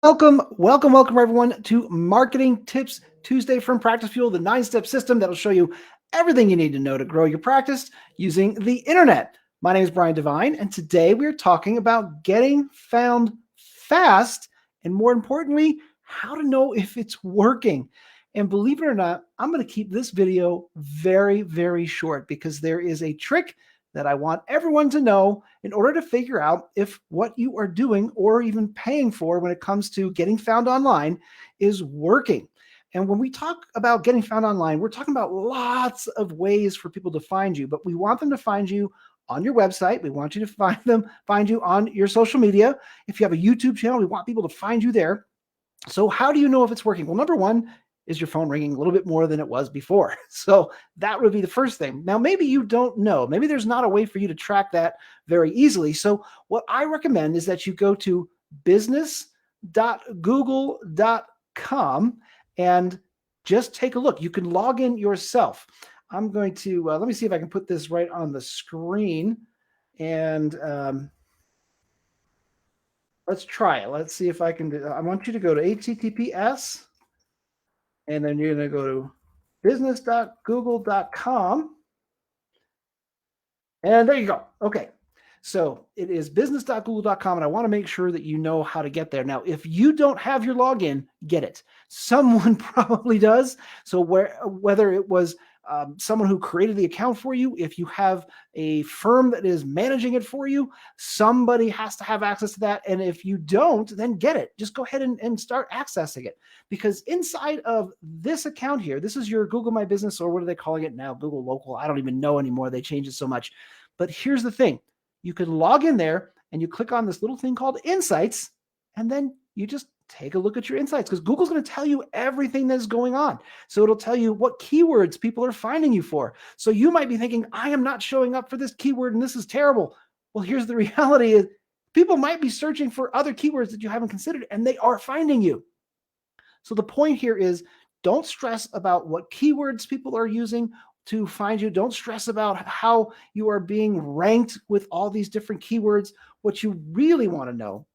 Welcome, everyone to Marketing Tips Tuesday from Practicefuel, the 9-step system that will show you everything you need to know to grow your practice using the internet. My name is Brian Devine, and today we're talking about getting found fast, and more importantly, how to know if it's working. And believe it or not, I'm going to keep this video very, very short because there is a trick that I want everyone to know in order to figure out if what you are doing or even paying for when it comes to getting found online is working. And when we talk about getting found online, we're talking about lots of ways for people to find you, but we want them to find you on your website. We want you to find you on your social media. If you have a YouTube channel, we want people to find you there. So how do you know if it's working? Well, number one, is your phone ringing a little bit more than it was before? So that would be the first thing. Now, maybe you don't know. Maybe there's not a way for you to track that very easily. So what I recommend is that you go to business.google.com and just take a look. You can log in yourself. I'm going to, let me see if I can put this right on the screen. And let's try it. Let's see if I can I want you to go to HTTPS. And then you're going to go to business.google.com. And there you go. Okay. So it is business.google.com. And I want to make sure that you know how to get there. Now, if you don't have your login, get it. Someone probably does. So whether it was someone who created the account for you, if you have a firm that is managing it for you, somebody has to have access to that. And if you don't, then get it. Just go ahead and start accessing it. Because inside of this account here, this is your Google My Business, or what are they calling it now? Google Local. I don't even know anymore. They change it so much. But here's the thing. You can log in there and you click on this little thing called Insights, and then you just take a look at your insights, because Google's going to tell you everything that's going on. So it'll tell you what keywords people are finding you for. So you might be thinking, I am not showing up for this keyword and this is terrible. Well, here's the reality is people might be searching for other keywords that you haven't considered, and they are finding you. So the point here is, don't stress about what keywords people are using to find you. Don't stress about how you are being ranked with all these different keywords. What you really want to know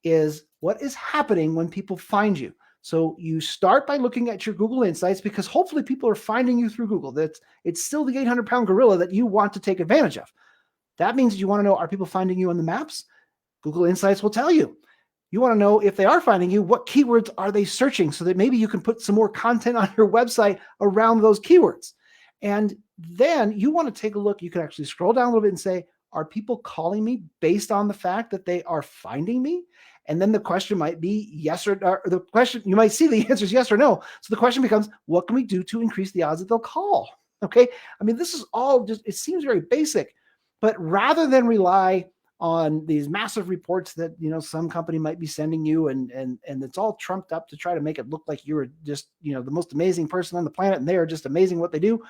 is what is happening when people find you. So you start by looking at your Google Insights, because hopefully people are finding you through Google. It's still the 800-pound gorilla that you want to take advantage of. That means you want to know, are people finding you on the maps? Google Insights will tell you. You want to know, if they are finding you, what keywords are they searching, so that maybe you can put some more content on your website around those keywords. And then you want to take a look. You can actually scroll down a little bit and say, are people calling me based on the fact that they are finding me? And then the question might be yes or the question, you might see the answer is yes or no. So the question becomes, what can we do to increase the odds that they'll call? Okay. I mean, this is all just, it seems very basic, but rather than rely on these massive reports that, some company might be sending you, and it's all trumped up to try to make it look like you're just, the most amazing person on the planet, and they are just amazing what they do.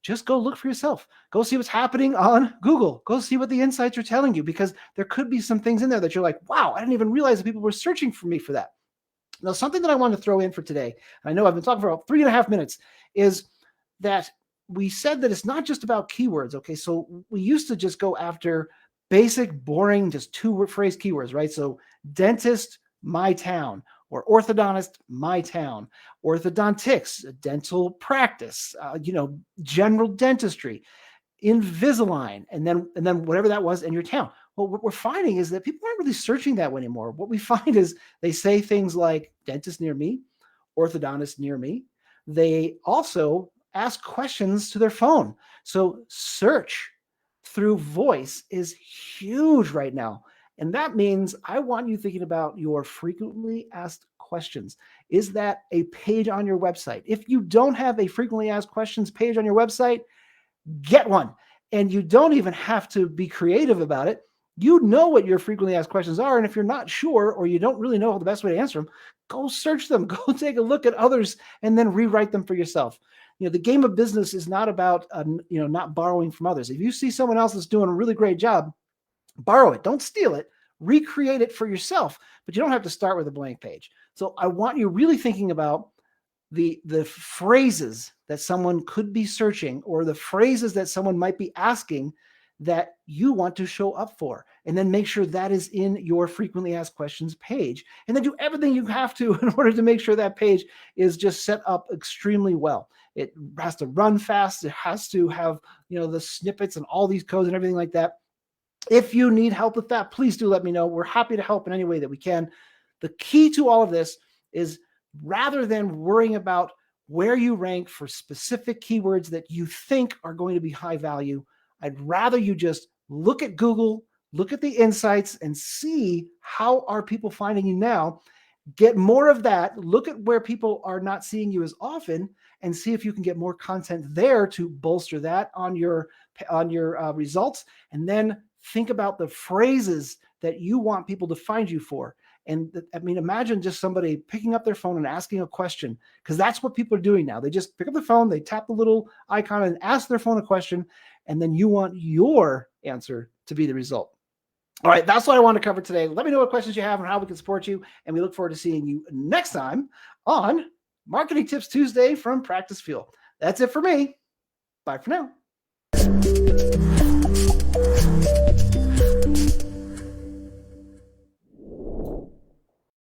Just go look for yourself. Go see what's happening on Google. Go see what the insights are telling you, because there could be some things in there that you're like, wow, I didn't even realize that people were searching for me for that. Now, something that I want to throw in for today, and I know I've been talking for about 3.5 minutes, is that we said that it's not just about keywords. Okay, so we used to just go after basic, boring, just 2-phrase keywords, right? So dentist, my town, or orthodontist, my town, orthodontics, dental practice, general dentistry, Invisalign, and then whatever that was in your town. Well, what we're finding is that people aren't really searching that way anymore. What we find is they say things like dentist near me, orthodontist near me. They also ask questions to their phone. So search through voice is huge right now. And that means I want you thinking about your frequently asked questions. Is that a page on your website? If you don't have a frequently asked questions page on your website, get one. And you don't even have to be creative about it. You know what your frequently asked questions are. And if you're not sure, or you don't really know the best way to answer them, go search them, go take a look at others, and then rewrite them for yourself. The game of business is not about, not borrowing from others. If you see someone else that's doing a really great job, borrow it. Don't steal it. Recreate it for yourself, but you don't have to start with a blank page. So I want you really thinking about the phrases that someone could be searching, or the phrases that someone might be asking, that you want to show up for, and then make sure that is in your frequently asked questions page, and then do everything you have to in order to make sure that page is just set up extremely well. It has to run fast. It has to have, the snippets and all these codes and everything like that. If you need help with that, please do let me know. We're happy to help in any way that we can. The key to all of this is, rather than worrying about where you rank for specific keywords that you think are going to be high value, I'd rather you just look at Google, look at the insights, and see how are people finding you now. Get more of that. Look at where people are not seeing you as often, and see if you can get more content there to bolster that on your results. And then think about the phrases that you want people to find you for. And imagine just somebody picking up their phone and asking a question, because that's what people are doing now. They just pick up the phone, they tap the little icon and ask their phone a question, and then you want your answer to be the result. All right, that's what I want to cover today. Let me know what questions you have and how we can support you. And we look forward to seeing you next time on Marketing Tips Tuesday from Practicefuel. That's it for me. Bye for now.